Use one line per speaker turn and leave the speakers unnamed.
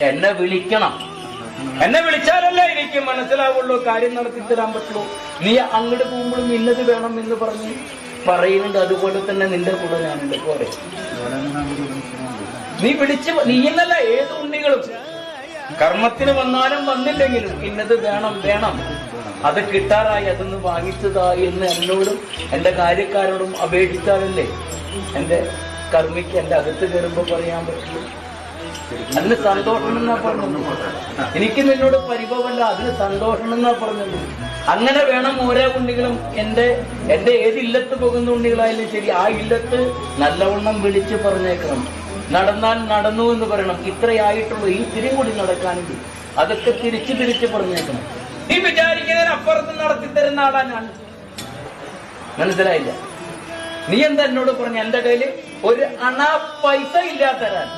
എന്നെ വിളിക്കണം. എന്നെ വിളിച്ചാലല്ലേ എനിക്ക് മനസ്സിലാവുള്ളൂ, കാര്യം നടത്തി തരാൻ പറ്റുള്ളൂ. നീ അങ്ങോട്ട് പോകുമ്പോഴും ഇന്നത് വേണം എന്ന് പറഞ്ഞ് പറയുന്നുണ്ട്. അതുപോലെ തന്നെ നിന്റെ കൂടെ ഞാനുണ്ട്. പോരെ, നീ നീ എന്നല്ല ഏത് ഉണ്ണികളും കർമ്മത്തിന് വന്നാലും വന്നില്ലെങ്കിലും ഇന്നത് വേണം വേണം, അത് കിട്ടാറായി, അതൊന്ന് വാങ്ങിച്ചതായി എന്ന് എന്നോടും എന്റെ കാര്യക്കാരോടും അപേക്ഷിച്ചാലല്ലേ എന്റെ കർമ്മിക്ക് എന്റെ അകത്ത് കയറുമ്പോ പറയാൻ പറ്റുള്ളൂ. അതിന് സന്തോഷം എന്നാ പറഞ്ഞത്. എനിക്ക് നിന്നോട് പരിഭവമല്ല, അതിന് സന്തോഷം എന്നാ പറഞ്ഞത്. അങ്ങനെ വേണം ഓരോ ഉണ്ണികളും എന്റെ ഏത് ഇല്ലത്ത് പോകുന്ന ഉണ്ണികളായാലും ശരി, ആ ഇല്ലത്ത് നല്ലവണ്ണം വിളിച്ച് പറഞ്ഞേക്കണം. നടന്നാൽ നടന്നു എന്ന് പറയണം. ഇത്രയായിട്ടുള്ളൂ, ഈ തിരി കൂടി നടക്കാനെങ്കിൽ അതൊക്കെ തിരിച്ച് പറഞ്ഞേക്കണം. നീ വിചാരിക്കുന്നതിന് അപ്പുറത്ത് നടത്തി തരുന്ന ആളാ ഞാൻ. മനസ്സിലായില്ല? നീ എന്താ എന്നോട് പറഞ്ഞു എന്റെ കയ്യില് ഒരു അണാ പൈസ ഇല്ലാത്തരാൻ?